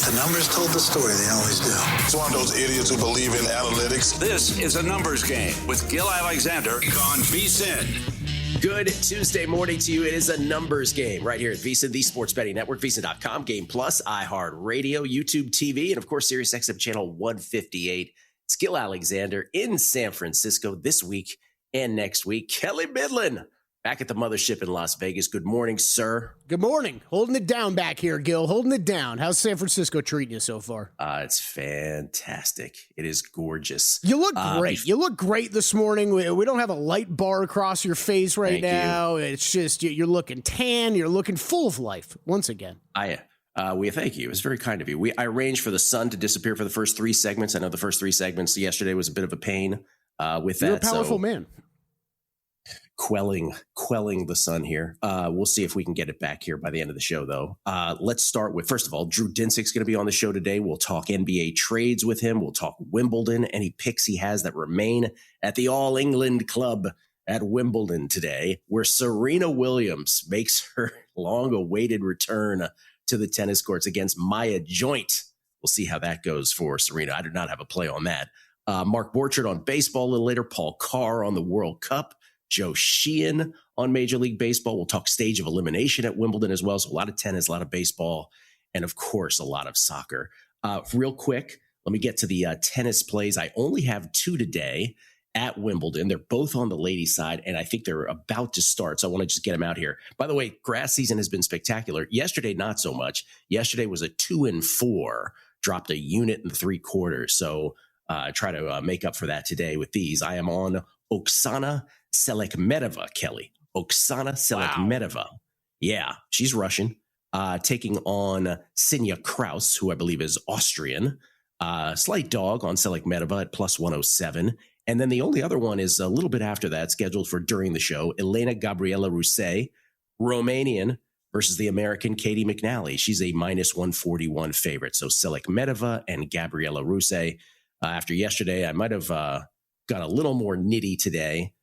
The numbers told the story. They always do. It's one of those idiots who believe in analytics. This is a numbers game with Gill Alexander on VSiN. Good Tuesday morning to you. It is a numbers game right here at VSiN, the Sports Betting Network, VSiN.com, Game Plus, iHeartRadio, YouTube TV, and of course, SiriusXM Channel 158. It's Gill Alexander in San Francisco this week and next week. Kelley Bydlon back at the mothership in Las Vegas. Good morning, sir. Good morning. Holding it down back here, Gill. Holding it down. How's San Francisco treating you so far? It's fantastic. It is gorgeous. You look great. You look great this morning. We don't have a light bar across your face right now. It's just you're looking tan. You're looking full of life once again. We thank you. It was very kind of you. I arranged for the sun to disappear for the first three segments. I know the first three segments yesterday was a bit of a pain with that. You're a powerful man. Quelling the sun here. We'll see if we can get it back here by the end of the show, though. Let's start with, first of all, Drew Dinsick's going to be on the show today. We'll talk NBA trades with him. We'll talk Wimbledon, any picks he has that remain at the All England Club at Wimbledon today, where Serena Williams makes her long-awaited return to the tennis courts against Maya Joint. We'll see how that goes for Serena. I do not have a play on that. Mark Borchard on baseball a little later. Paul Carr on the World Cup. Joe Sheehan on Major League Baseball. We'll talk stage of elimination at Wimbledon as well. So a lot of tennis, a lot of baseball, and of course, a lot of soccer. Real quick, let me get to the tennis plays. I only have two today at Wimbledon. They're both on the ladies' side, and I think they're about to start. So I want to just get them out here. By the way, grass season has been spectacular. Yesterday, not so much. Yesterday was a 2-4, dropped 1.75 units. So try to make up for that today with these. I am on Oksana Selekmedova, Kelley. Oksana Selekmedova. Wow. Yeah, she's Russian. Taking on Sinya Kraus, who I believe is Austrian. Slight dog on Selekmedova at plus 107. And then the only other one is a little bit after that, scheduled for during the show. Elena Gabriela Rusey, Romanian, versus the American Katie McNally. She's a minus 141 favorite. So Selekmedova and Gabriela Rusey. After yesterday, I might have got a little more nitty today.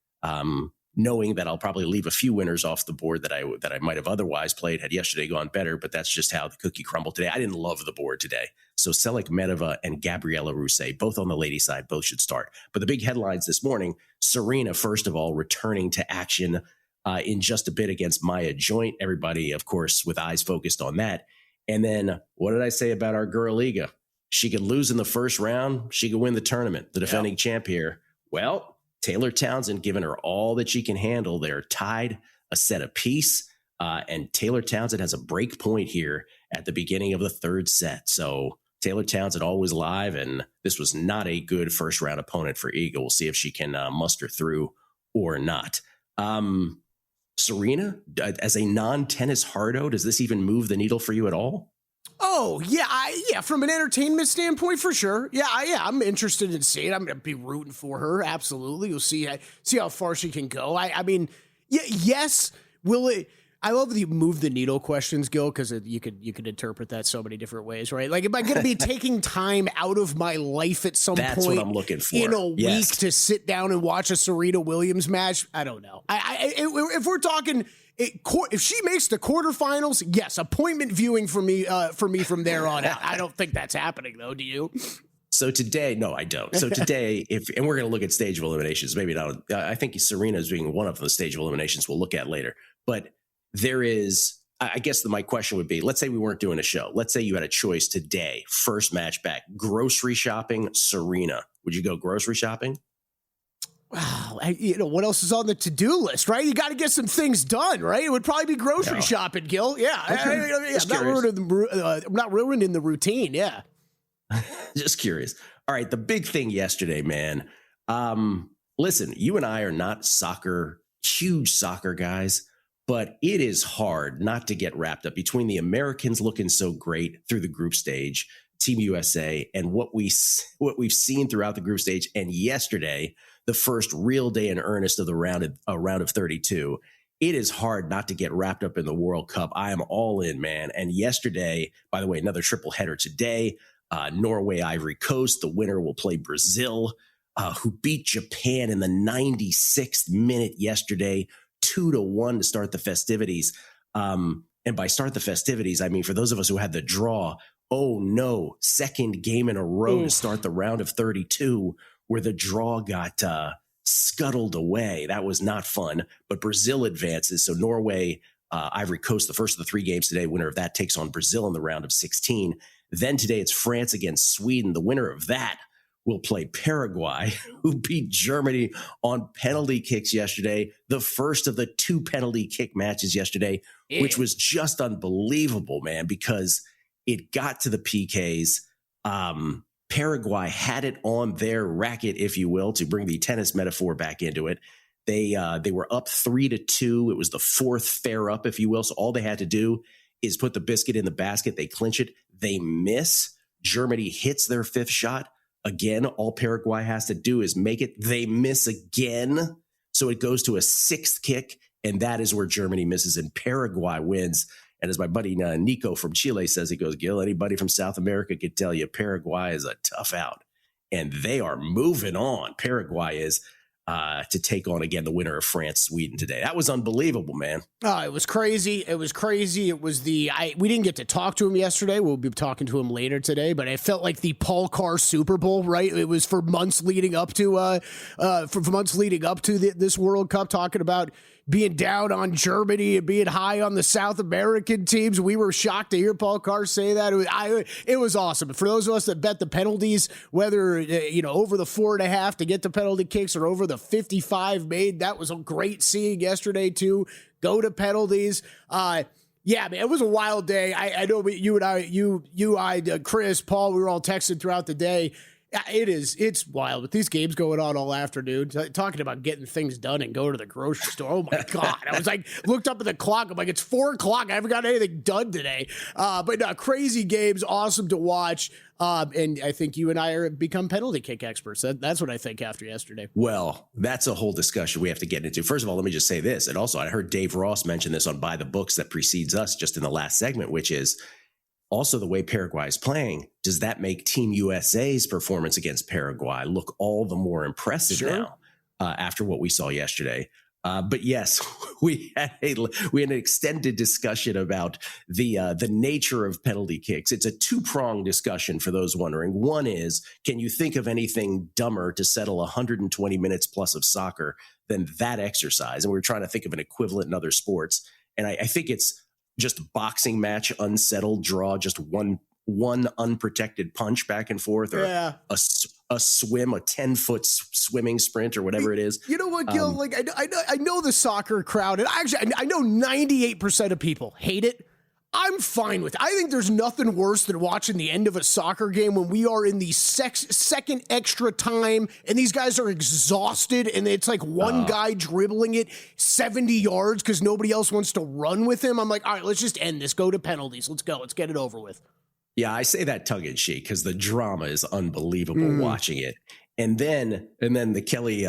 Knowing that I'll probably leave a few winners off the board that I might have otherwise played had yesterday gone better, but that's just how the cookie crumbled today. I didn't love the board today. So Selekmedova and Gabriela Rusey, both on the ladies' side, both should start. But the big headlines this morning, Serena, first of all, returning to action in just a bit against Maya Joint. Everybody, of course, with eyes focused on that. And then what did I say about our girl Iga? She could lose in the first round. She could win the tournament, the defending champ here. Well, Taylor Townsend giving her all that she can handle. They're tied a set apiece, and Taylor Townsend has a break point here at the beginning of the third set. So Taylor Townsend always live, and this was not a good first round opponent for Iga. We'll see if she can muster through or not. Serena, as a non-tennis hardo, does this even move the needle for you at all? Oh, yeah, from an entertainment standpoint, for sure. Yeah, I'm interested in seeing it. I'm going to be rooting for her. Absolutely. We'll see how far she can go. I mean, yes, will it? I love the move the needle questions, Gil, because you could interpret that so many different ways, right? Like, am I going to be taking time out of my life at some That's point what I'm looking for. In a week to sit down and watch a Serena Williams match? I don't know. If we're talking... if she makes the quarterfinals, yes, appointment viewing for me from there on out. I don't think that's happening, though. Do you? So today, no, I don't. So today, and we're going to look at stage of eliminations. Maybe not. I think Serena is being one of the stage of eliminations we'll look at later. But there is, I guess my question would be, let's say we weren't doing a show. Let's say you had a choice today, first match back, grocery shopping, Serena. Would you go grocery shopping? Wow, what else is on the to-do list, right? You got to get some things done, right? It would probably be grocery shopping, Gil. Yeah, okay. I'm not ruining the routine. Yeah, just curious. All right, the big thing yesterday, man. Listen, you and I are not huge soccer guys, but it is hard not to get wrapped up between the Americans looking so great through the group stage, Team USA, and what we've seen throughout the group stage, and yesterday, the first real day in earnest of the round of 32. It is hard not to get wrapped up in the World Cup. I am all in, man. And yesterday, by the way, another triple header today. Norway, Ivory Coast. The winner will play Brazil, who beat Japan in the 96th minute yesterday, 2-1 to start the festivities. And by start the festivities, I mean, for those of us who had the draw, Oh no, second game in a row to start the round of 32 where the draw got scuttled away. That was not fun, but Brazil advances. So Norway, Ivory Coast, the first of the 3 games today, winner of that takes on Brazil in the round of 16. Then today it's France against Sweden. The winner of that will play Paraguay, who beat Germany on penalty kicks yesterday. The first of the 2 penalty kick matches yesterday, which was just unbelievable, man, because it got to the PKs. Paraguay had it on their racket, if you will, to bring the tennis metaphor back into it. They were up 3-2. It was the 4th fair up, if you will. So all they had to do is put the biscuit in the basket. They clinch it. They miss. Germany hits their 5th shot. Again, all Paraguay has to do is make it. They miss again. So it goes to a 6th kick, and that is where Germany misses and Paraguay wins. And as my buddy Nico from Chile says, he goes, Gill, anybody from South America could tell you Paraguay is a tough out. And they are moving on. Paraguay is to take on, again, the winner of France, Sweden today. That was unbelievable, man. Oh, it was crazy. It was crazy. It was we didn't get to talk to him yesterday. We'll be talking to him later today, but it felt like the Paul Carr Super Bowl, right? It was for months leading up to this World Cup, talking about being down on Germany and being high on the South American teams. We were shocked to hear Paul Carr say that. It was awesome. For those of us that bet the penalties, whether over the 4.5 to get the penalty kicks or over the 55 made, that was a great seeing yesterday too. Go to penalties. Yeah, man, it was a wild day. I know you and I, Chris, Paul, we were all texting throughout the day. It's wild with these games going on all afternoon. Talking about getting things done and go to the grocery store. Oh my God. I was like, looked up at the clock. I'm like, it's 4:00. I haven't got anything done today. But crazy games, awesome to watch. And I think you and I are become penalty kick experts. That's what I think after yesterday. Well, that's a whole discussion we have to get into. First of all, let me just say this. And also, I heard Dave Ross mention this on By the Books that precedes us just in the last segment, which is also the way Paraguay is playing. Does that make Team USA's performance against Paraguay look all the more impressive now after what we saw yesterday? But yes, we had an extended discussion about the nature of penalty kicks. It's a 2-pronged discussion for those wondering. One is, can you think of anything dumber to settle 120 minutes plus of soccer than that exercise? And we were trying to think of an equivalent in other sports. And I think it's just boxing match, unsettled draw, just one unprotected punch back and forth, or a swim, a 10-foot swimming sprint, or whatever it is. You know what, Gil? I know the soccer crowd, and I know 98% of people hate it. I'm fine with it. I think there's nothing worse than watching the end of a soccer game when we are in the second extra time and these guys are exhausted and it's like one guy dribbling it 70 yards because nobody else wants to run with him. I'm like, all right, let's just end this. Go to penalties. Let's go. Let's get it over with. Yeah, I say that tongue in cheek because the drama is unbelievable watching it. And then the Kelley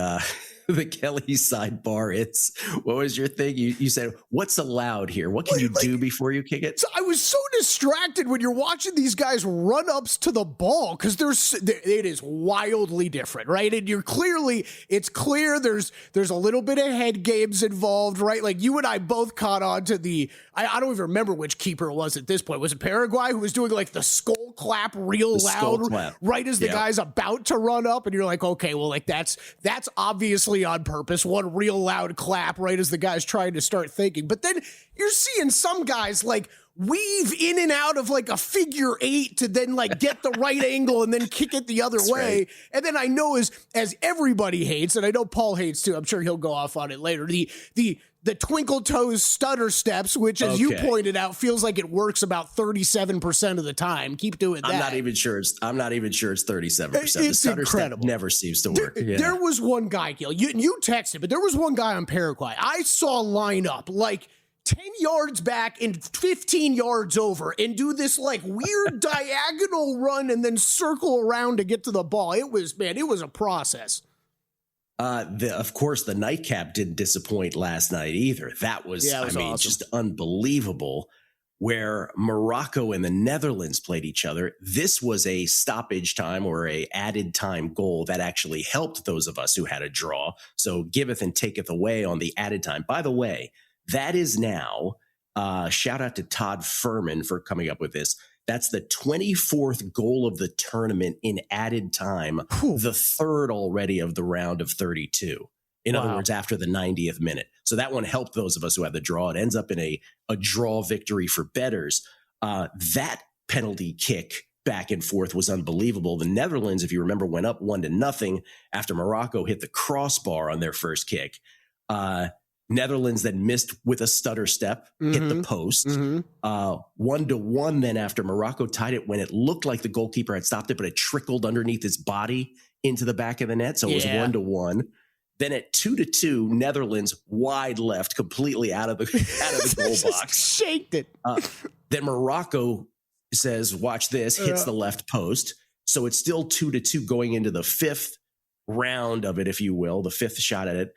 sidebar. It's, what was your thing? You said, what's allowed here? What can you do before you kick it? So I was so distracted when you're watching these guys run ups to the ball because it is wildly different, right? And it's clear there's a little bit of head games involved, right? Like you and I both caught on to I don't even remember which keeper it was at this point. Was it Paraguay who was doing like the skull clap real loud right as the guy's about to run up? And you're like, okay, well, like that's obviously on purpose. One real loud clap right as the guy's trying to start thinking. But then you're seeing some guys like weave in and out of like a figure 8 to then like get the right angle and then kick it the other way. Right. And then I know as everybody hates, and I know Paul hates too, I'm sure he'll go off on it later, the twinkle toes stutter steps, which as you pointed out, feels like it works about 37% of the time. Keep doing that. I'm not even sure it's 37%. The stutter step never seems to work. There was one guy, Gil, you texted, but there was one guy on Paraguay I saw line up like 10 yards back and 15 yards over and do this like weird diagonal run and then circle around to get to the ball. It was a process. Of course, the nightcap didn't disappoint last night either. That was, awesome. Just unbelievable. Where Morocco and the Netherlands played each other. This was a stoppage time or a added time goal that actually helped those of us who had a draw. So giveth and taketh away on the added time. By the way, that is now, shout out to Todd Furman for coming up with this. That's the 24th goal of the tournament in added time, the third already of the round of 32. In other words, after the 90th minute. So that one helped those of us who had the draw. It ends up in a draw victory for bettors. That penalty kick back and forth was unbelievable. The Netherlands, if you remember, went up 1-0 after Morocco hit the crossbar on their first kick. Netherlands then missed with a stutter step, hit the post. 1-1 then after Morocco tied it when it looked like the goalkeeper had stopped it, but it trickled underneath his body into the back of the net. So it was 1-1. Then at 2-2, Netherlands wide left, completely out of the goal box. Shaked it. Then Morocco says, watch this, hits the left post. So it's still 2-2 going into the fifth round of it, if you will, the fifth shot at it.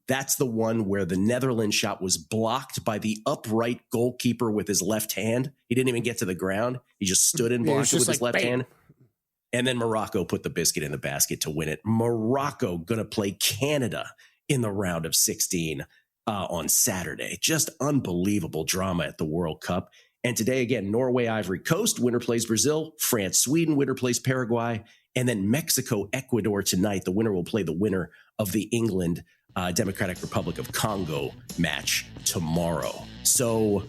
That's the one where the Netherlands shot was blocked by the upright goalkeeper with his left hand. He didn't even get to the ground. He just stood and blocked it with his left hand. And then Morocco put the biscuit in the basket to win it. Morocco going to play Canada in the round of 16 on Saturday. Just unbelievable drama at the World Cup. And today, again, Norway, Ivory Coast, winner plays Brazil. France, Sweden, winner plays Paraguay. And then Mexico, Ecuador tonight. The winner will play the winner of the England Democratic Republic of Congo match tomorrow. So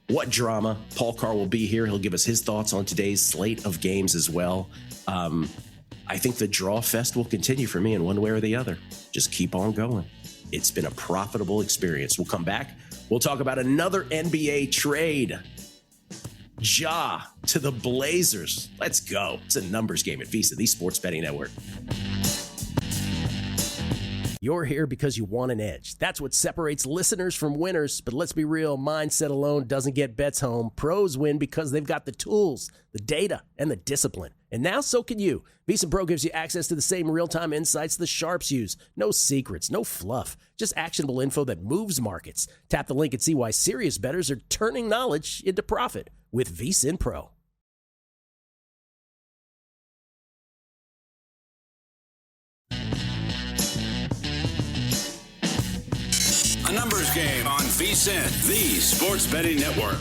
what drama. Paul Carr will be here. He'll give us his thoughts on today's slate of games as well. I think the draw fest will continue for me in one way or the other. Just keep on going. It's been a profitable experience. We'll come back. We'll talk about another NBA trade. Ja to the Blazers. Let's go. It's a numbers game at VSiN, the Sports Betting Network. You're here because you want an edge. That's what separates listeners from winners. But let's be real, mindset alone doesn't get bets home. Pros win because they've got the tools, the data, and the discipline. And now so can you. VSiN Pro gives you access to the same real-time insights the sharps use. No secrets, no fluff, just actionable info that moves markets. Tap the link and see why serious bettors are turning knowledge into profit with VSiN Pro. A numbers game on VSiN, the Sports Betting Network.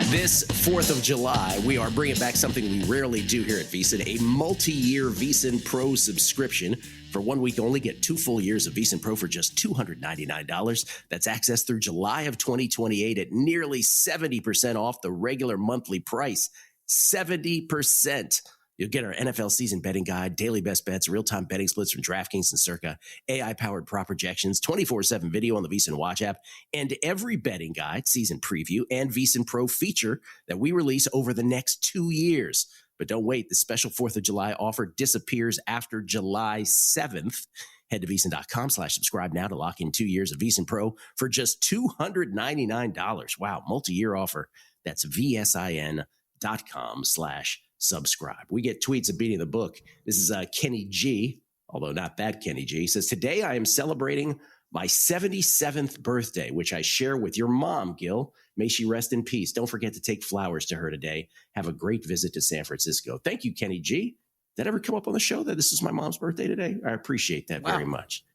This 4th of July, we are bringing back something we rarely do here at VSiN, a multi-year VSiN Pro subscription. For 1 week only, get 2 full years of VSiN Pro for just $299. That's access through July of 2028 at nearly 70% off the regular monthly price. 70%. You'll get our NFL season betting guide, daily best bets, real-time betting splits from DraftKings and Circa, AI-powered prop projections, 24/7 video on the VSiN Watch app, and every betting guide, season preview, and VSiN Pro feature that we release over the next 2 years. But don't wait. The special 4th of July offer disappears after July 7th. Head to VSiN.com/subscribe now to lock in 2 years of VSiN Pro for just $299. Wow, multi-year offer. That's VSIN.com/subscribe. We get tweets of beating the book. This is Kenny G, although not that Kenny G. He says, today I am celebrating my 77th birthday, which I share with your mom, Gill. May she rest in peace. Don't forget to take flowers to her today. Have a great visit to San Francisco. Thank you, Kenny G. Did that ever come up on the show that this is my mom's birthday today? I appreciate that very much.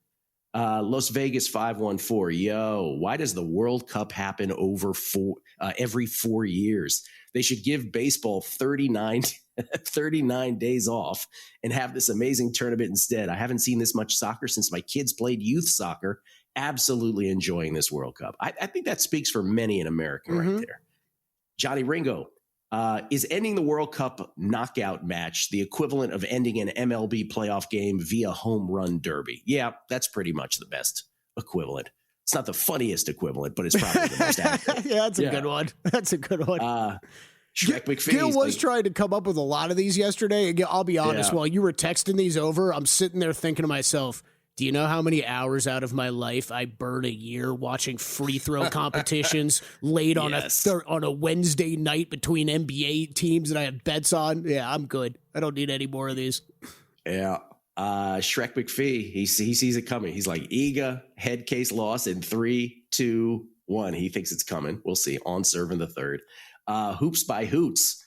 Las Vegas 514. Yo, why does the World Cup happen every 4 years? They should give baseball 39 days off and have this amazing tournament instead. I haven't seen this much soccer since my kids played youth soccer. Absolutely enjoying this World Cup. I think that speaks for many in America right there. Johnny Ringo, is ending the World Cup knockout match the equivalent of ending an MLB playoff game via home run derby? Yeah, that's pretty much the best equivalent. It's not the funniest equivalent, but it's probably the most accurate. Yeah, that's a good one. That's a good one. Shrek McPhee. Gill was trying to come up with a lot of these yesterday. I'll be honest, while you were texting these over, I'm sitting there thinking to myself, do you know how many hours out of my life I burn a year watching free throw competitions late on a Wednesday night between NBA teams that I have bets on? Yeah, I'm good. I don't need any more of these. Yeah. Shrek McPhee, he sees it coming. He's like, Iga, head case loss in 3, 2, 1. He thinks it's coming. We'll see. On serve in the third. Hoops by Hoots.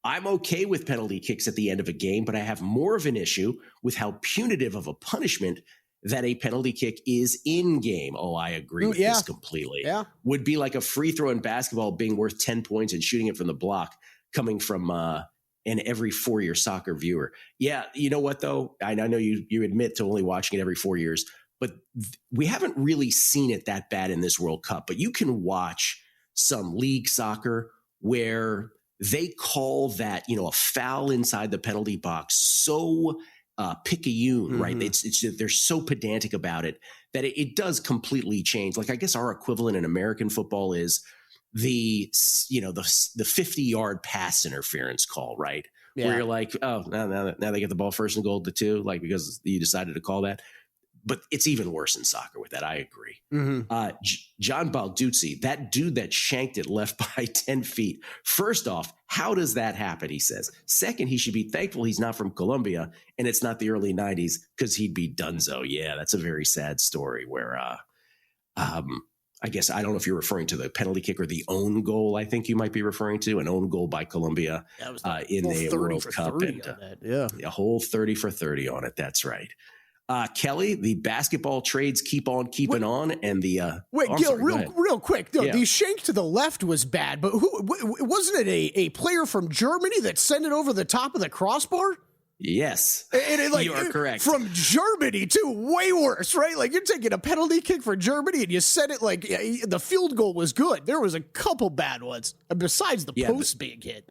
I'm okay with penalty kicks at the end of a game, but I have more of an issue with how punitive of a punishment that a penalty kick is in game. Oh, I agree with this completely. Yeah. Would be like a free throw in basketball being worth 10 points and shooting it from the block. coming from an every 4-year soccer viewer. Yeah, you know what though? I know you admit to only watching it every 4 years, but we haven't really seen it that bad in this World Cup. But you can watch some league soccer where they call that, a foul inside the penalty box so picayune, right? They're so pedantic about it that it does completely change. Like, I guess our equivalent in American football is the 50-yard pass interference call, right? Yeah. Where you're like, oh, now they get the ball first and goal to 2, like, because you decided to call that. But it's even worse in soccer with that. I agree. John Balduzzi, that dude that shanked it left by 10 feet. First off, how does that happen, he says. Second, he should be thankful he's not from Colombia and it's not the early 90s because he'd be donezo. Yeah, that's a very sad story where I guess I don't know if you're referring to the penalty kick or the own goal. I think you might be referring to an own goal by Colombia in the World Cup. And, a whole 30 for 30 on it. That's right. Kelley, the basketball trades keep on keeping on, and the Gil, real quick, though, the shank to the left was bad, but wasn't it a player from Germany that sent it over the top of the crossbar? Yes, you are correct. From Germany too, way worse, right? Like, you're taking a penalty kick for Germany and you said it like the field goal was good. There was a couple bad ones besides the post being hit.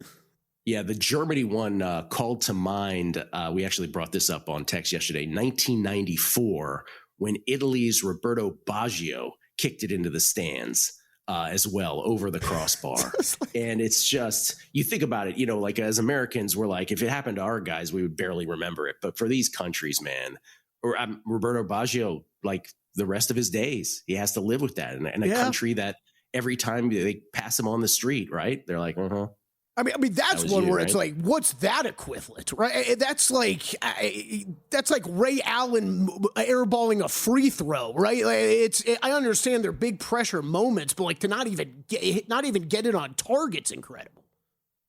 Yeah, the Germany one called to mind. We actually brought this up on text yesterday. 1994, when Italy's Roberto Baggio kicked it into the stands as well over the crossbar. And it's just, you think about it, like as Americans, we're like, if it happened to our guys, we would barely remember it. But for these countries, man, or Roberto Baggio, like the rest of his days, he has to live with that in a country that every time they pass him on the street, right? They're like, I mean, that's one where it's like, what's that equivalent, right? That's like Ray Allen airballing a free throw, right? I understand they're big pressure moments, but like to not even get it on target's incredible.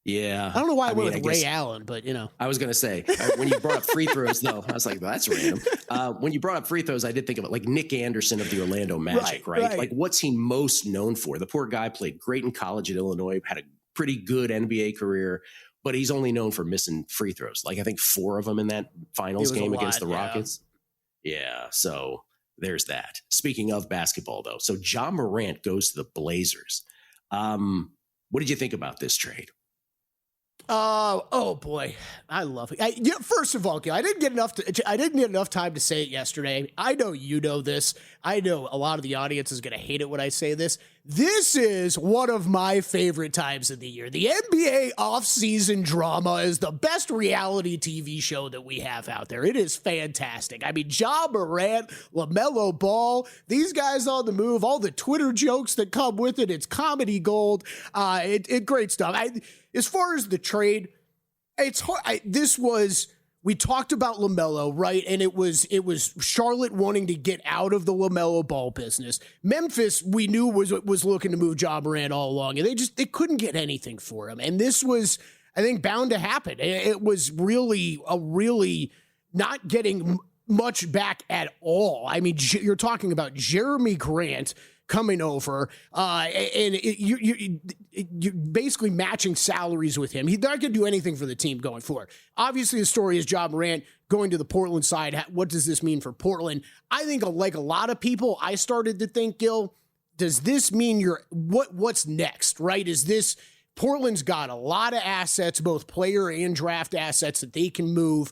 Yeah, I don't know why I went with Ray Allen, but I was going to say when you brought up free throws, though, I was like, well, that's random. When you brought up free throws, I did think of it like Nick Anderson of the Orlando Magic, right? Like, what's he most known for? The poor guy played great in college at Illinois, had a pretty good NBA career, but he's only known for missing free throws. Like, I think 4 of them in that finals game against the Rockets. Yeah, so there's that. Speaking of basketball, though, so Ja Morant goes to the Blazers. What did you think about this trade? Oh boy, I love it. First of all, I didn't get enough time to say it yesterday. I know you know this. I know a lot of the audience is going to hate it when I say this. This is one of my favorite times of the year. The NBA offseason drama is the best reality TV show that we have out there. It is fantastic. I mean, Ja Morant, LaMelo Ball, these guys on the move, all the Twitter jokes that come with it. It's comedy gold. Great stuff. As far as the trade, it's hard. We talked about LaMelo, right? And it was Charlotte wanting to get out of the LaMelo Ball business. Memphis, we knew was looking to move Ja Morant all along, and they couldn't get anything for him. And this was, I think, bound to happen. It was really not getting much back at all. I mean, you're talking about Jeremy Grant coming over, and you're basically matching salaries with him. He's not going to do anything for the team going forward. Obviously, the story is Ja Morant going to the Portland side. What does this mean for Portland? I think, like a lot of people, I started to think, Gil, does this mean what's next, right? Is this Portland's got a lot of assets, both player and draft assets that they can move.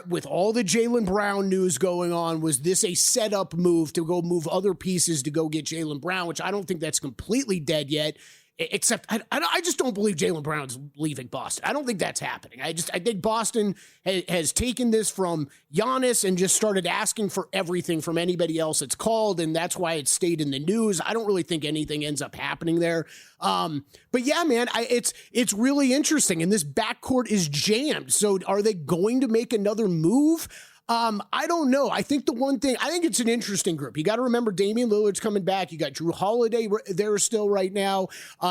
With all the Jaylen Brown news going on, was this a setup move to go move other pieces to go get Jaylen Brown, which I don't think that's completely dead yet, except I just don't believe Jaylen Brown's leaving Boston. I don't think that's happening. I think Boston has taken this from Giannis and just started asking for everything from anybody else it's called, and that's why it stayed in the news. I don't really think anything ends up happening there. But yeah, man, it's really interesting, and this backcourt is jammed. So are they going to make another move? I don't know. I think it's an interesting group. You got to remember Damian Lillard's coming back. You got Drew Holiday there still right now.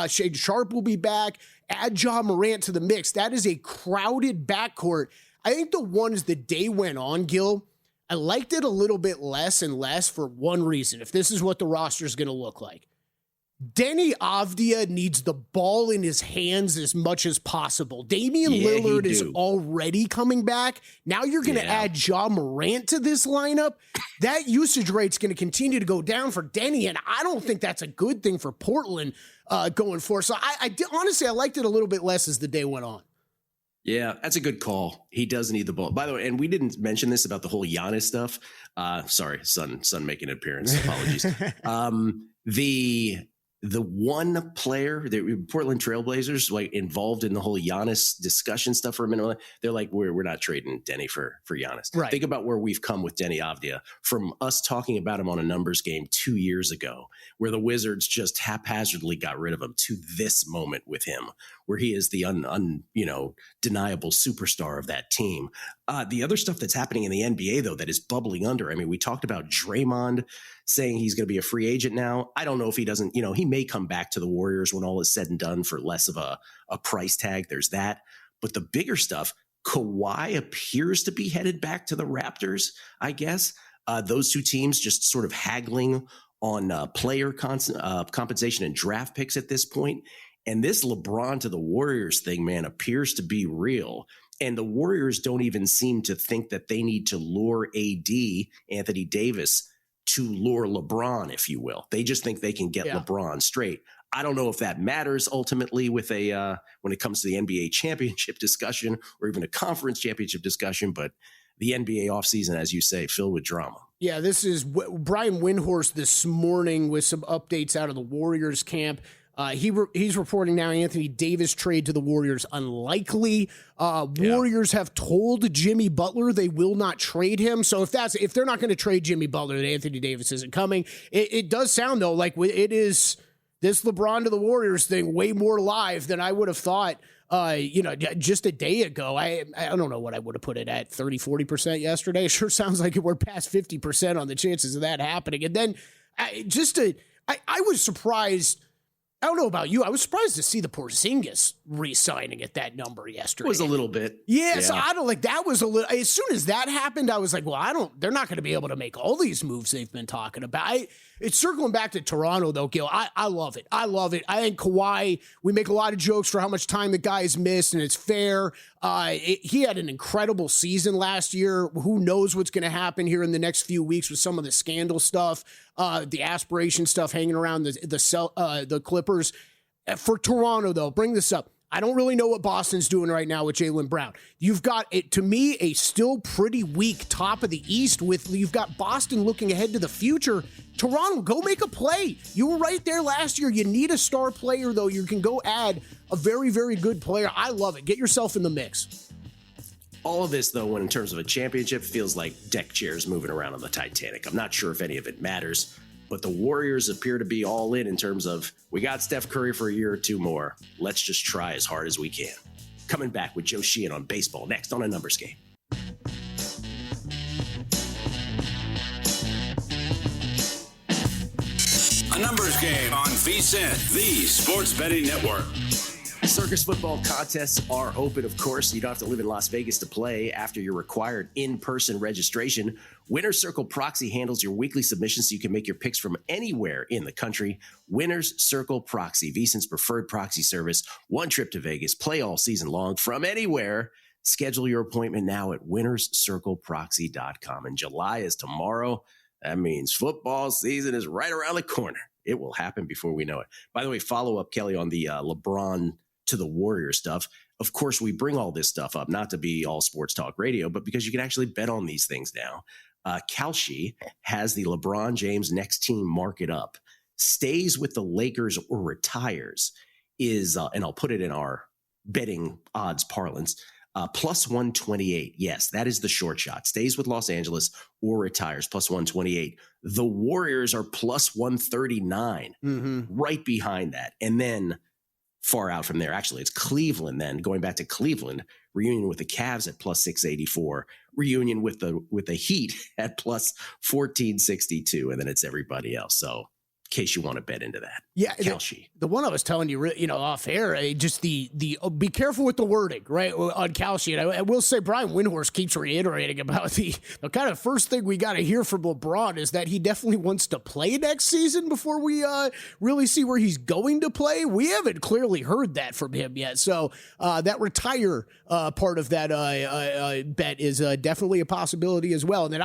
Shade Sharp will be back. Add Ja Morant to the mix. That is a crowded backcourt. I think the one as the day went on, Gil, I liked it a little bit less and less for one reason. If this is what the roster is going to look like, Denny Avdia needs the ball in his hands as much as possible. Damian Lillard is already coming back. Now you're going to add Ja Morant to this lineup. That usage rate's going to continue to go down for Denny, and I don't think that's a good thing for Portland going forward. So honestly, I liked it a little bit less as the day went on. Yeah, that's a good call. He does need the ball. By the way, and we didn't mention this about the whole Giannis stuff. Sorry, son making an appearance. Apologies. The one player, the Portland Trailblazers, like involved in the whole Giannis discussion stuff for a minute, they're like, we're not trading Denny for Giannis. Right. Think about where we've come with Denny Avdia from us talking about him on a numbers game 2 years ago, where the Wizards just haphazardly got rid of him, to this moment with him, where he is the deniable superstar of that team. The other stuff that's happening in the NBA, though, that is bubbling under. I mean, we talked about Draymond saying he's going to be a free agent now. I don't know if he doesn't, he may come back to the Warriors when all is said and done for less of a price tag. There's that. But the bigger stuff, Kawhi appears to be headed back to the Raptors, I guess. Those two teams just sort of haggling on player compensation and draft picks at this point. And this LeBron to the Warriors thing, man, appears to be real. And the Warriors don't even seem to think that they need to lure AD, Anthony Davis, to lure LeBron, if you will. They just think they can get LeBron straight. I don't know if that matters ultimately with when it comes to the NBA championship discussion or even a conference championship discussion, but the NBA offseason, as you say, filled with drama. Yeah, this is Brian Windhorst this morning with some updates out of the Warriors camp. He's reporting now Anthony Davis trade to the Warriors unlikely. Warriors have told Jimmy Butler they will not trade him. So if they're not going to trade Jimmy Butler, then Anthony Davis isn't coming. It does sound though like it is this LeBron to the Warriors thing way more live than I would have thought. Just a day ago, I don't know what I would have put it at, 30-40% yesterday. It sure sounds like we're past 50% on the chances of that happening. And then I was surprised. I don't know about you. I was surprised to see the Porzingis re-signing at that number yesterday. It was a little bit. Yeah, so I don't that was a little, as soon as that happened, I was like, well, they're not going to be able to make all these moves they've been talking about. It's circling back to Toronto though, Gill. I love it. I love it. I think Kawhi, we make a lot of jokes for how much time the guy's missed, and it's fair. He had an incredible season last year. Who knows what's going to happen here in the next few weeks with some of the scandal stuff, the aspiration stuff hanging around the Clippers. For Toronto, though, bring this up. I don't really know what Boston's doing right now with Jaylen Brown. You've got, to me, a still pretty weak top of the East you've got Boston looking ahead to the future. Toronto, go make a play. You were right there last year. You need a star player, though. You can go add a very, very good player. I love it. Get yourself in the mix. All of this, though, when in terms of a championship, feels like deck chairs moving around on the Titanic. I'm not sure if any of it matters. But the Warriors appear to be all in terms of, we got Steph Curry for a year or two more. Let's just try as hard as we can. Coming back with Joe Sheehan on baseball next on A Numbers Game. A Numbers Game on VSiN, the sports betting network. Circus football contests are open, of course. You don't have to live in Las Vegas to play after your required in-person registration. Winner's Circle Proxy handles your weekly submissions so you can make your picks from anywhere in the country. Winner's Circle Proxy, VSiN's preferred proxy service. One trip to Vegas, play all season long from anywhere. Schedule your appointment now at winnerscircleproxy.com. And July is tomorrow. That means football season is right around the corner. It will happen before we know it. By the way, follow up, Kelley, on the LeBron to the Warriors stuff. Of course, we bring all this stuff up, not to be all sports talk radio, but because you can actually bet on these things now. Kelley has the LeBron James next team market up, stays with the Lakers or retires, is, and I'll put it in our betting odds parlance, plus 128. Yes, that is the short shot. Stays with Los Angeles or retires, plus 128. The Warriors are plus 139, right behind that. And then far out from there, actually, it's Cleveland then, going back to Cleveland, reunion with the Cavs at plus 684, reunion with the Heat at plus 1462, and then it's everybody else. So case you want to bet into that. Yeah, Kelley. the one I was telling you, off air, just the be careful with the wording, right, on Kelley. And I will say Brian Windhorst keeps reiterating about the kind of first thing we got to hear from LeBron is that he definitely wants to play next season before we really see where he's going to play. We haven't clearly heard that from him yet. So that retire part of that bet is definitely a possibility as well. And then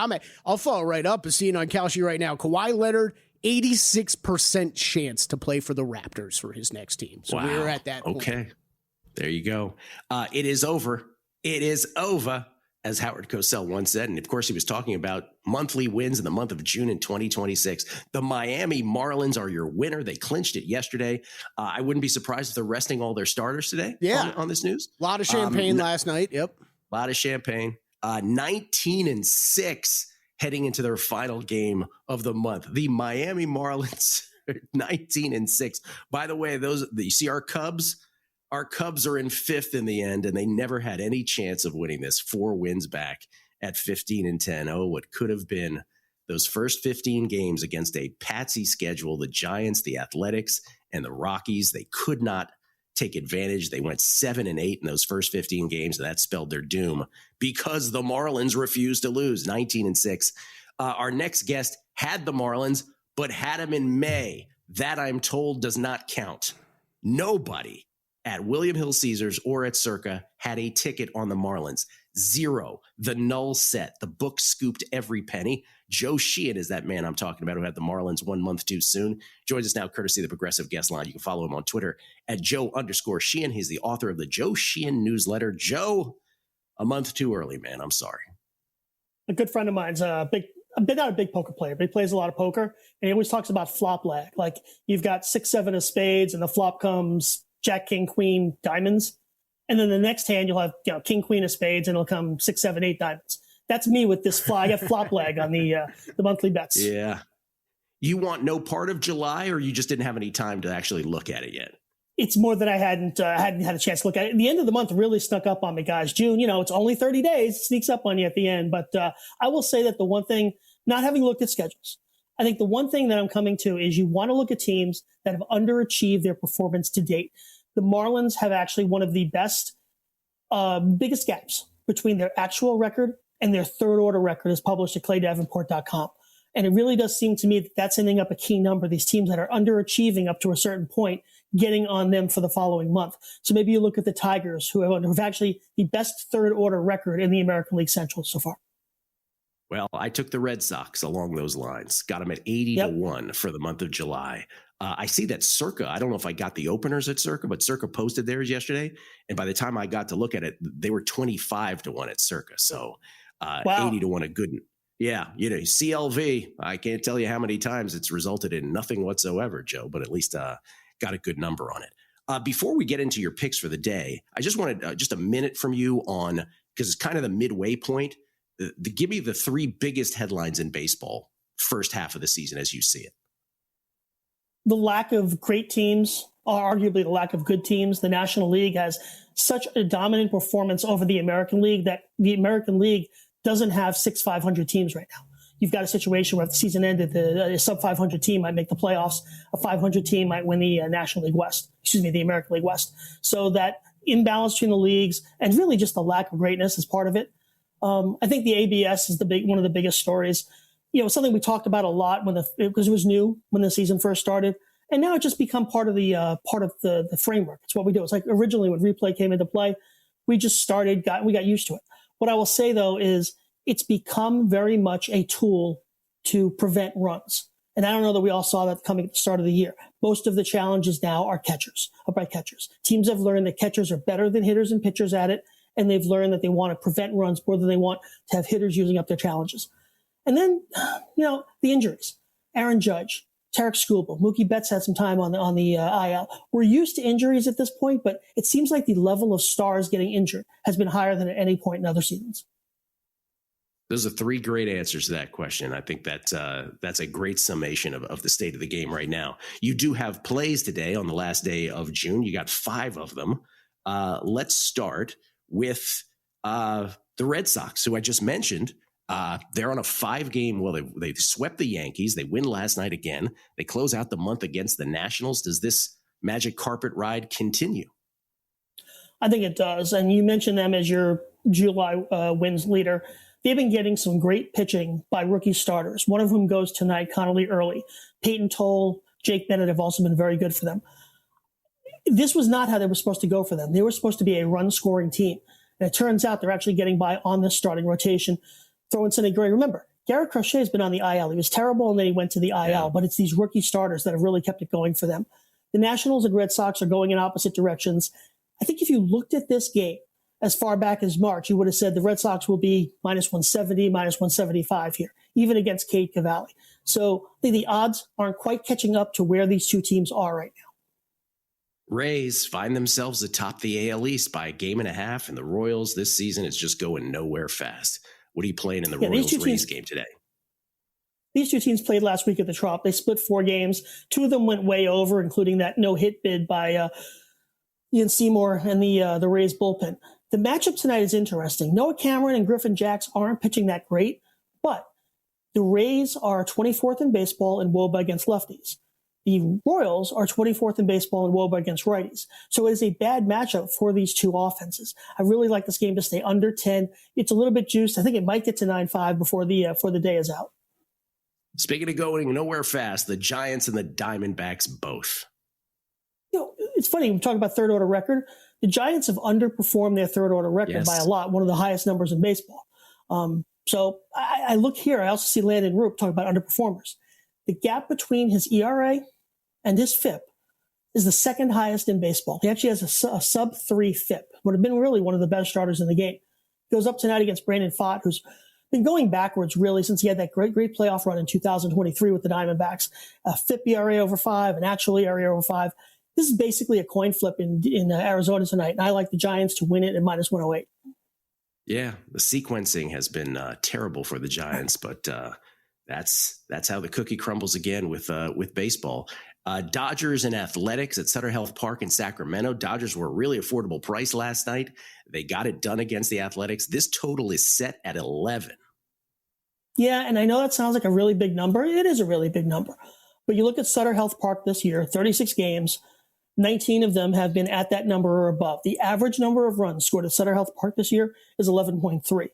I'll follow right up and seeing on Kelley right now, Kawhi Leonard, 86% chance to play for the Raptors for his next team. So we're at that point. Okay. There you go. It is over. It is over, as Howard Cosell once said. And of course, he was talking about monthly wins in the month of June in 2026. The Miami Marlins are your winner. They clinched it yesterday. I wouldn't be surprised if they're resting all their starters today on this news. A lot of champagne last night. Yep. A lot of champagne. 19-6. Heading into their final game of the month. The Miami Marlins, 19-6. By the way, you see our Cubs? Our Cubs are in fifth in the end, and they never had any chance of winning this. 4 wins back at 15-10. Oh, what could have been those first 15 games against a patsy schedule. The Giants, the Athletics, and the Rockies, they could not take advantage. They went 7-8 in those first 15 games, and that spelled their doom because the Marlins refused to lose. 19-6. Our next guest had the Marlins, but had them in May. That, I'm told, does not count. Nobody at William Hill Caesars or at Circa had a ticket on the Marlins. 0. The null set. The book scooped every penny. Joe Sheehan is that man I'm talking about who had the Marlins 1 month too soon. Joins us now courtesy of the Progressive Guest Line. You can follow him on Twitter at Joe_Sheehan. He's the author of the Joe Sheehan newsletter. Joe, a month too early, man. I'm sorry. A good friend of mine's not a big poker player, but he plays a lot of poker. And he always talks about flop lag. Like you've got 6, 7 of spades and the flop comes Jack, King, Queen, diamonds. And then the next hand, you'll have King, Queen of spades, and it'll come 6, 7, 8 diamonds. That's me with this fly. I got flop lag on the monthly bets. Yeah. You want no part of July, or you just didn't have any time to actually look at it yet? It's more that I hadn't had a chance to look at it. The end of the month really snuck up on me, guys. June, it's only 30 days. It sneaks up on you at the end. But I will say that the one thing, not having looked at schedules, I think the one thing that I'm coming to is you want to look at teams that have underachieved their performance to date. The Marlins have actually one of the biggest gaps between their actual record and their third order record is published at claydavenport.com. And it really does seem to me that that's ending up a key number. These teams that are underachieving up to a certain point, getting on them for the following month. So maybe you look at the Tigers, who have actually the best third order record in the American League Central so far. Well, I took the Red Sox along those lines, got them at 80-1 for the month of July. I see that Circa, I don't know if I got the openers at Circa, but Circa posted theirs yesterday. And by the time I got to look at it, they were 25-1 at Circa. So 80-1, a good. Yeah. CLV, I can't tell you how many times it's resulted in nothing whatsoever, Joe, but at least got a good number on it. Before we get into your picks for the day, I just wanted just a minute from you on, because it's kind of the midway point. Give me the 3 biggest headlines in baseball first half of the season as you see it. The lack of great teams, or arguably the lack of good teams. The National League has such a dominant performance over the American League that the American League doesn't have 6 500 teams right now. You've got a situation where if the season ended, a sub 500 team might make the playoffs. A 500 team might win the National League West, the American League West. So that imbalance between the leagues and really just the lack of greatness is part of it. I think the ABS is one of the biggest stories. Something we talked about a lot because it was new when the season first started, and now it's just become part of the framework. It's what we do. It's like originally when replay came into play, we got used to it. What I will say though is it's become very much a tool to prevent runs, and I don't know that we all saw that coming at the start of the year. Most of the challenges now are upright catchers. Teams have learned that catchers are better than hitters and pitchers at it, and they've learned that they want to prevent runs more than they want to have hitters using up their challenges. And then, the injuries. Aaron Judge, Tarek Skubal, Mookie Betts had some time on the IL. We're used to injuries at this point, but it seems like the level of stars getting injured has been higher than at any point in other seasons. Those are 3 great answers to that question. I think that's a great summation of the state of the game right now. You do have plays today on the last day of June. You got 5 of them. Let's start with the Red Sox, who I just mentioned. They're on a 5-game. Well, they swept the Yankees. They win last night again. They close out the month against the Nationals. Does this magic carpet ride continue? I think it does. And you mentioned them as your July wins leader. They've been getting some great pitching by rookie starters. One of whom goes tonight, Connolly Early. Peyton Toll, Jake Bennett have also been very good for them. This was not how they were supposed to go for them. They were supposed to be a run-scoring team. And it turns out they're actually getting by on this starting rotation. Throw in Sonny Gray. Remember, Garrett Crochet has been on the IL. He was terrible, and then he went to the IL. But it's these rookie starters that have really kept it going for them. The Nationals and Red Sox are going in opposite directions. I think if you looked at this game as far back as March, you would have said the Red Sox will be minus 170, minus 175 here, even against Cade Cavalli. So I think the odds aren't quite catching up to where these two teams are right now. Rays find themselves atop the AL East by a game and a half, and the Royals this season is just going nowhere fast. What are you playing in the Royals-Rays game today? These two teams played last week at the Trop. They split 4 games. 2 of them went way over, including that no-hit bid by Ian Seymour and the Rays bullpen. The matchup tonight is interesting. Noah Cameron and Griffin Jacks aren't pitching that great, but the Rays are 24th in baseball in WOBA against lefties. The Royals are 24th in baseball in WOBA against righties. So it is a bad matchup for these two offenses. I really like this game to stay under 10. It's a little bit juiced. I think it might get to 9-5 before the day is out. Speaking of going nowhere fast, the Giants and the Diamondbacks both. You know, it's funny, we talk about third order record. The Giants have underperformed their third order record by a lot, one of the highest numbers in baseball. So I look here, I also see Landon Roop talking about underperformers. The gap between his ERA and his FIP is the second highest in baseball. He actually has a sub-3 FIP. Would have been really one of the best starters in the game. Goes up tonight against Brandon Pfaadt, who's been going backwards really since he had that great playoff run in 2023 with the Diamondbacks. A FIP ERA over 5, an actual ERA over 5. This is basically a coin flip in Arizona tonight, and I like the Giants to win it at minus 108. Yeah, the sequencing has been terrible for the Giants, but that's how the cookie crumbles again with baseball. Dodgers and Athletics at Sutter Health Park in Sacramento. Dodgers were a really affordable price last night. They got it done against the Athletics. This total is set at 11. Yeah, and I know that sounds like a really big number. It is a really big number. But you look at Sutter Health Park this year, 36 games, 19 of them have been at that number or above. The average number of runs scored at Sutter Health Park this year is 11.3.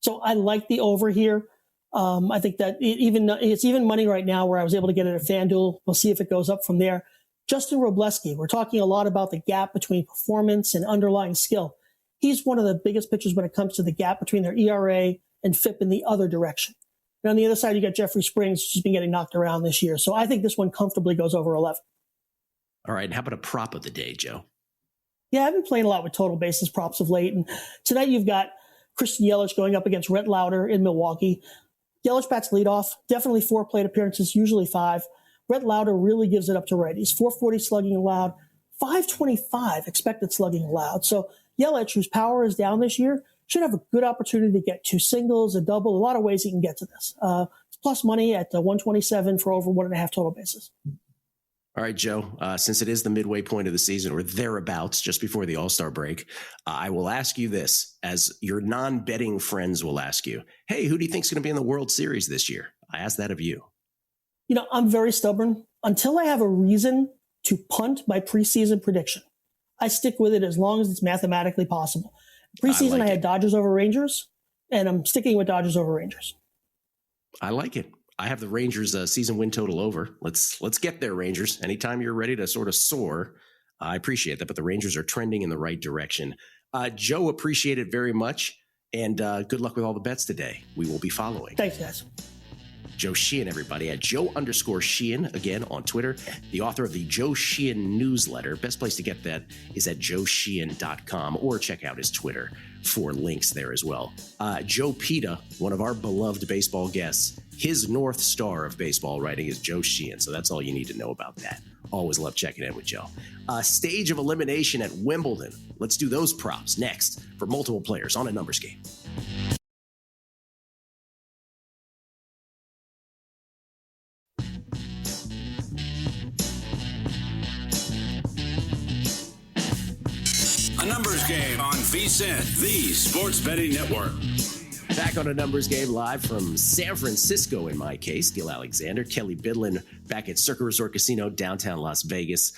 So I like the over here. I think that it's even money right now where I was able to get it at FanDuel. We'll see if it goes up from there. Justin Robleski, we're talking a lot about the gap between performance and underlying skill. He's one of the biggest pitchers when it comes to the gap between their ERA and FIP in the other direction. And on the other side, you got Jeffrey Springs, who's been getting knocked around this year. So I think this one comfortably goes over 11. All right. And how about a prop of the day, Joe? Yeah, I've been playing a lot with total basis props of late. And tonight you've got Christian Yelich going up against Rhett Lauder in Milwaukee. Yelich bats leadoff, definitely 4 plate appearances, usually 5. Rhett Lauder really gives it up to righties. 440 slugging allowed, 525 expected slugging allowed. So Yelich, whose power is down this year, should have a good opportunity to get 2 singles, a double, a lot of ways he can get to this. It's plus money at 127 for over 1.5 total bases. All right, Joe, since it is the midway point of the season or thereabouts, just before the All-Star break, I will ask you this, as your non-betting friends will ask you. Hey, who do you think is going to be in the World Series this year? I ask that of you. You know, I'm very stubborn. Until I have a reason to punt my preseason prediction, I stick with it as long as it's mathematically possible. Preseason, I had Dodgers over Rangers, and I'm sticking with Dodgers over Rangers. I like it. I have the Rangers season win total over. Let's get there, Rangers. Anytime you're ready to sort of soar, I appreciate that. But the Rangers are trending in the right direction. Joe, appreciate it very much. And good luck with all the bets today. We will be following. Thanks, guys. Joe Sheehan, everybody, at Joe_Sheehan, again, on Twitter, the author of the Joe Sheehan newsletter. Best place to get that is at joesheehan.com, or check out his Twitter for links there as well. Joe Pita, one of our beloved baseball guests, his North Star of baseball writing is Joe Sheehan, so that's all you need to know about that. Always love checking in with Joe. Stage of elimination at Wimbledon. Let's do those props next for multiple players on a numbers game. A numbers game on VSiN, the sports betting network. Back on a numbers game live from San Francisco, in my case. Gill Alexander, Kelley Bydlon back at Circa Resort Casino, downtown Las Vegas.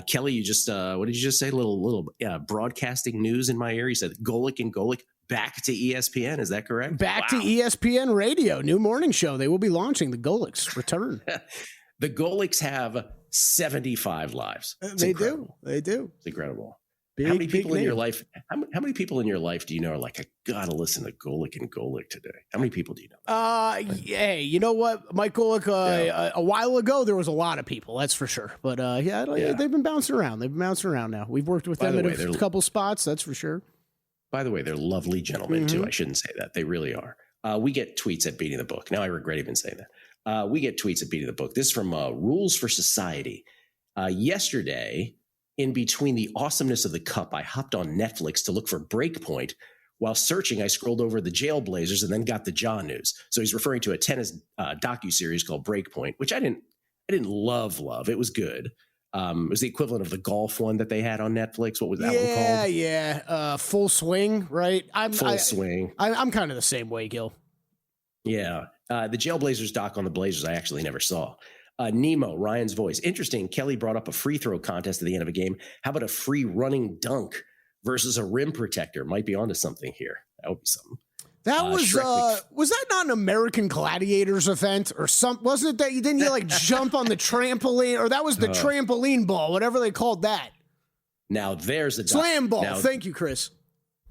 Kelley, you just, what did you just say? Little broadcasting news in my ear. You said Golic and Golic back to ESPN. Is that correct? Back to ESPN Radio, new morning show. They will be launching the Golics return. The Golics have 75 lives. They do. It's incredible. Big, how many people in name. your life? How many people in your life do you know are like, I gotta listen to Golic and Golic today? How many people do you know? Hey, you know what, Mike Golic? A while ago, there was a lot of people, that's for sure. But they've been bouncing around. They've been bouncing around now. We've worked with them in a couple spots, that's for sure. By the way, they're lovely gentlemen too. I shouldn't say that. They really are. We get tweets at Beating the Book. Now I regret even saying that. We get tweets at Beating the Book. This is from Rules for Society. Yesterday, in between the awesomeness of the cup, I hopped on Netflix to look for Breakpoint. While searching, I scrolled over the Jailblazers and then got the Jaw news. So he's referring to a tennis docuseries called Breakpoint, which I didn't love. It was good. It was the equivalent of the golf one that they had on Netflix. What was that one called? Yeah. Full Swing, right? Full Swing. I'm kind of the same way, Gil. Yeah. The Jailblazers doc on the Blazers I actually never saw. Nemo, Ryan's voice. Interesting. Kelley brought up a free throw contest at the end of a game. How about a free running dunk versus a rim protector? Might be onto something here. That would be something. That was that not an American Gladiators event or something? Wasn't it that you didn't like jump on the trampoline, or that was the trampoline ball, whatever they called that? Now there's a slam ball. Thank you, Chris.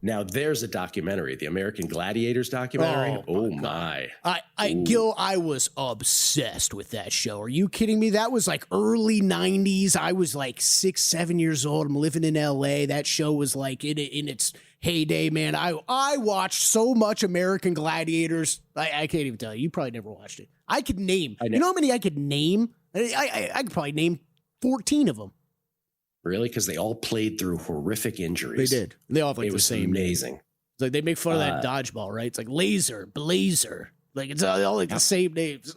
Now there's a documentary, the American Gladiators documentary. Oh my. Gil, I was obsessed with that show. Are you kidding me? That was like early 90s. I was like 6, 7 years old. I'm living in LA. That show was like in its heyday, man. I watched so much American Gladiators. I can't even tell you. You probably never watched it. I could name. You know how many I could name? I could probably name 14 of them. Really? Because they all played through horrific injuries. They did. They all have like the same amazing. Name. It's like they make fun of that dodgeball, right? It's like laser, blazer. Like it's all like the same names.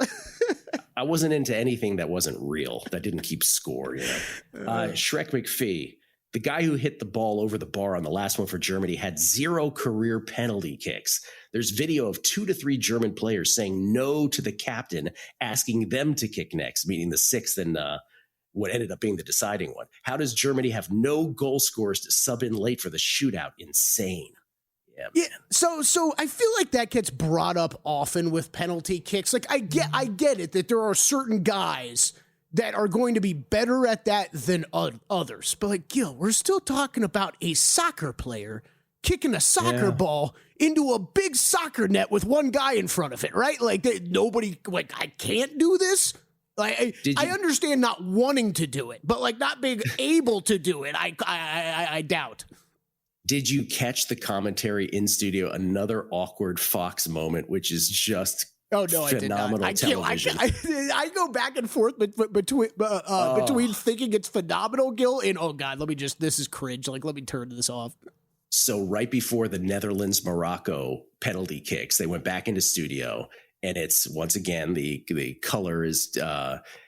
I wasn't into anything that wasn't real, that didn't keep score, you know. Shrek McPhee, the guy who hit the ball over the bar on the last one for Germany, had 0 career penalty kicks. There's video of 2 to 3 German players saying no to the captain, asking them to kick next, meaning the 6th and what ended up being the deciding one. How does Germany have no goal scorers to sub in late for the shootout? Insane. Yeah. So I feel like that gets brought up often with penalty kicks. Like I get it that there are certain guys that are going to be better at that than others. But like, Gil, we're still talking about a soccer player kicking a soccer ball into a big soccer net with one guy in front of it, right? Like nobody, like, I can't do this. Like, I understand not wanting to do it, but like not being able to do it, I doubt. Did you catch the commentary in studio? Another awkward Fox moment, which is just phenomenal television. I go back and forth between thinking it's phenomenal, Gil, and oh god, this is cringe. Like, let me turn this off. So right before the Netherlands-Morocco penalty kicks, they went back into studio. And it's, once again, the color is Zlatan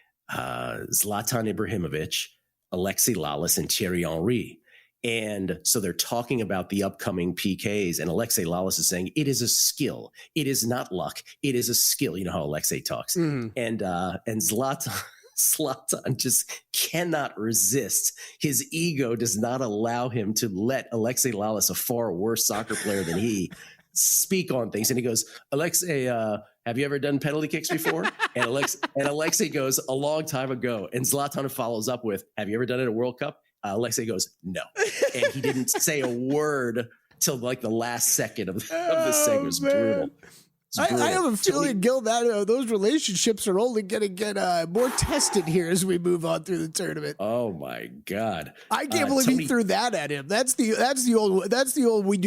Ibrahimovic, Alexi Lalas, and Thierry Henry. And so they're talking about the upcoming PKs. And Alexi Lalas is saying, it is a skill. It is not luck. It is a skill. You know how Alexi talks. Mm-hmm. And Zlatan just cannot resist. His ego does not allow him to let Alexi Lalas, a far worse soccer player than he, speak on things. And he goes, Alexei, have you ever done penalty kicks before? and Alexei goes, a long time ago. And Zlatan follows up with, have you ever done it at a World Cup? Alexei goes, no. And he didn't say a word till like the last second of the segment. It was brutal. I have a feeling, Gil, that those relationships are only going to get more tested here as we move on through the tournament. Oh my God! I can't believe he threw that at him. That's the old. We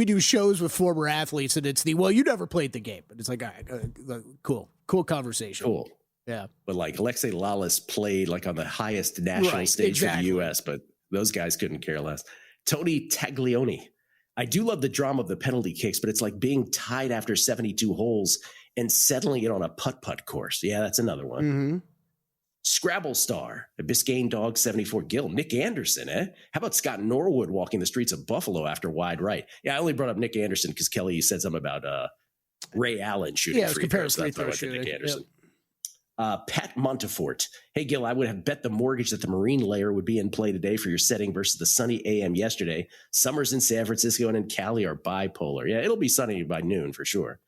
do shows with former athletes, and it's well, you never played the game, but it's like, all right, cool conversation. Cool. Yeah. But like Alexi Lalas played like on the highest national stage for the U.S., but those guys couldn't care less. Tony Taglioni. I do love the drama of the penalty kicks, but it's like being tied after 72 holes and settling it on a putt-putt course. Yeah, that's another one. Mm-hmm. Scrabble Star, a Biscayne Dog 74 Gill, Nick Anderson, eh? How about Scott Norwood walking the streets of Buffalo after wide right? Yeah, I only brought up Nick Anderson because Kelley said something about Ray Allen shooting free throws. Free throw shooting. Nick Anderson. Yep. Pat Montefort. Hey, Gill, I would have bet the mortgage that the Marine layer would be in play today for your setting versus the sunny AM yesterday. Summers in San Francisco and in Cali are bipolar. Yeah, it'll be sunny by noon for sure.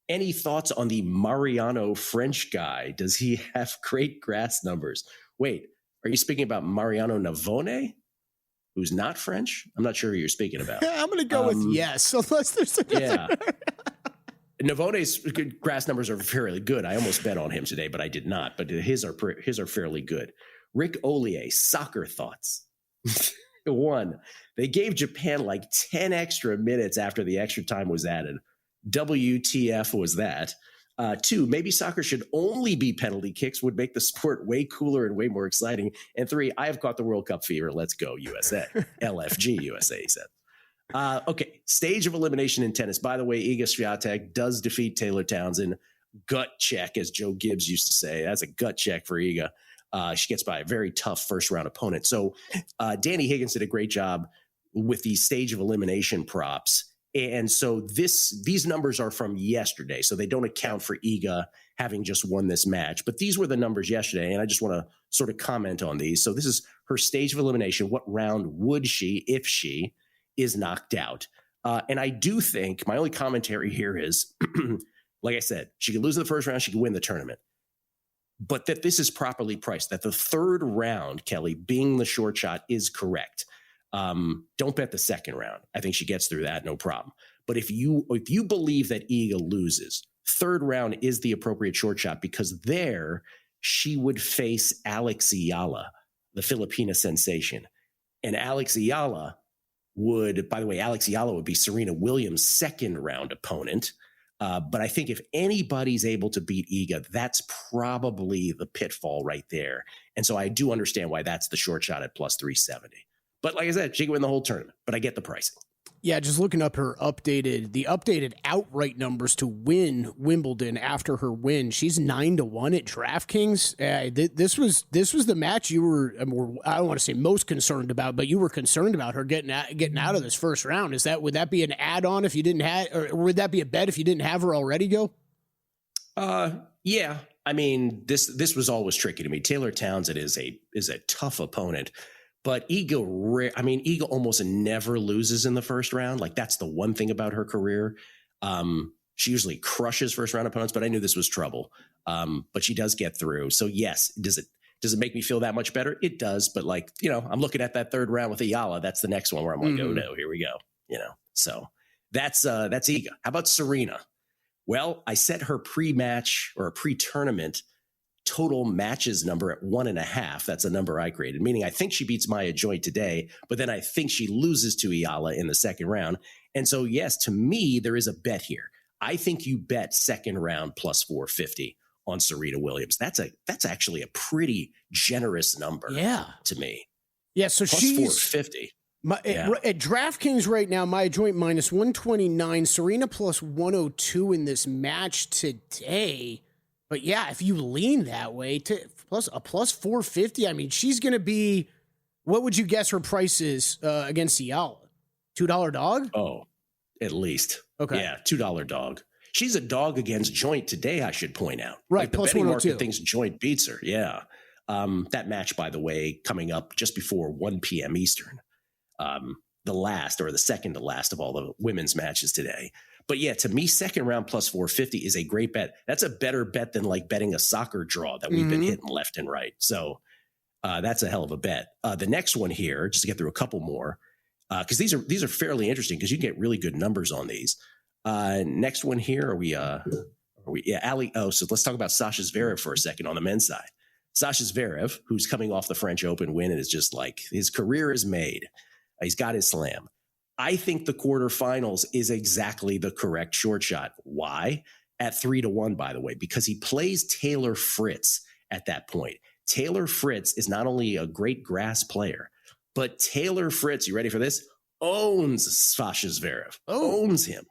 Any thoughts on the Mariano French guy? Does he have great grass numbers? Wait, are you speaking about Mariano Navone, who's not French? I'm not sure who you're speaking about. I'm going to go with yes, unless there's another. Yeah. Navone's grass numbers are fairly good. I almost bet on him today, but I did not. But his are fairly good. Rick Ollier, soccer thoughts. 1, they gave Japan like 10 extra minutes after the extra time was added. WTF was that? 2, maybe soccer should only be penalty kicks, would make the sport way cooler and way more exciting. And 3, I have caught the World Cup fever. Let's go, USA. LFG USA, he said. Okay, stage of elimination in tennis. By the way, Iga Swiatek does defeat Taylor Townsend. Gut check, as Joe Gibbs used to say. That's a gut check for Iga. She gets by a very tough first-round opponent. So Danny Higgins did a great job with the stage of elimination props. And so these numbers are from yesterday, so they don't account for Iga having just won this match. But these were the numbers yesterday, and I just want to sort of comment on these. So this is her stage of elimination. What round would she, if she is knocked out? And I do think my only commentary here is, like I said, she could lose in the first round, she could win the tournament. But that this is properly priced, that the third round, Kelley, being the short shot, is correct. Don't bet the second round. I think she gets through that, no problem. But if you believe that Iga loses, third round is the appropriate short shot, because there she would face Alex Ayala, the Filipina sensation. And Alex Ayala would be Serena Williams' second round opponent. But I think if anybody's able to beat Iga, that's probably the pitfall right there. And so I do understand why that's the short shot at plus 370. But like I said, she can win the whole tournament, but I get the pricing. Yeah, just looking up the updated outright numbers to win Wimbledon after her win. She's 9-1 at DraftKings. This was the match you were, I don't want to say most concerned about, but you were concerned about her getting out of this first round. Would that be an add-on if you didn't have, or would that be a bet if you didn't have her already, Go? Yeah. I mean, this was always tricky to me. Taylor Townsend is a tough opponent. But Iga almost never loses in the first round. Like, that's the one thing about her career. She usually crushes first round opponents, but I knew this was trouble. But she does get through. So yes, does it make me feel that much better? It does. But I'm looking at that third round with Ayala. That's the next one where I'm like, oh no, here we go. So that's Iga. How about Serena? Well, I set her pre-match or pre-tournament total matches number at 1.5. That's a number I created, meaning I think she beats Maya Joint today, but then I think she loses to Ayala in the second round. And so, yes, to me, there is a bet here. I think you bet second round plus 450 on Serena Williams. That's actually a pretty generous number to me. Yeah, so plus she's 450. At DraftKings right now, Maya Joint minus 129, Serena plus 102 in this match today. But yeah, if you lean that way to plus 450, I mean, she's going to be, what would you guess her price is against Ayala? $2 dog? Oh, at least. Okay. Yeah, $2 dog. She's a dog against Joint today, I should point out. Right, like the plus betting 102. market thinks Joint beats her. Yeah. That match, by the way, coming up just before 1 p.m. Eastern. The second to last of all the women's matches today. But yeah, to me, second round plus 450 is a great bet. That's a better bet than like betting a soccer draw that we've been hitting left and right. So that's a hell of a bet. The next one here, just to get through a couple more, because these are fairly interesting because you can get really good numbers on these. Next one here, Ali. Oh, so let's talk about Sasha Zverev for a second on the men's side. Sasha Zverev, who's coming off the French Open win and is just like his career is made. He's got his slam. I think the quarterfinals is exactly the correct short shot. Why? At 3-1, by the way, because he plays Taylor Fritz at that point. Taylor Fritz is not only a great grass player, but Taylor Fritz, you ready for this? Owns Sasha Zverev. Owns him.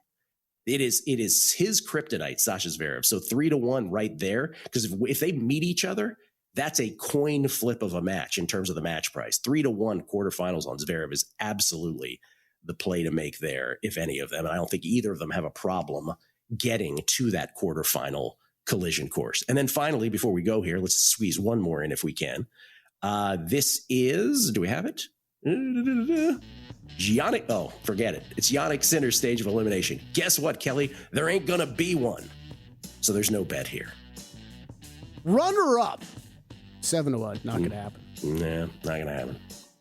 It is his kryptonite, Sasha Zverev. So 3-1 right there. Because if they meet each other, That's a coin flip of a match in terms of the match price. 3-1 quarterfinals on Zverev is absolutely the play to make there, if any of them. And I don't think either of them have a problem getting to that quarterfinal collision course. And then finally, before we go here, let's squeeze one more in if we can. This is, do we have it? Giannis. Oh, forget it. It's Yannick Sinner's stage of elimination. Guess what, Kelley? There ain't going to be one. So there's no bet here. Runner up. 7-1. Not going to happen. Nah, not going to happen.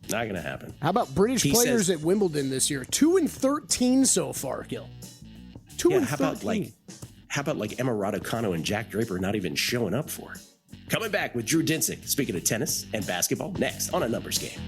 Not going to happen. How about British players at Wimbledon this year? 2-13 so far, Gill. 2-13. How about like Emma Raducanu and Jack Draper not even showing up for it? Coming back with Drew Dinsick, speaking of tennis and basketball, next on A Numbers Game.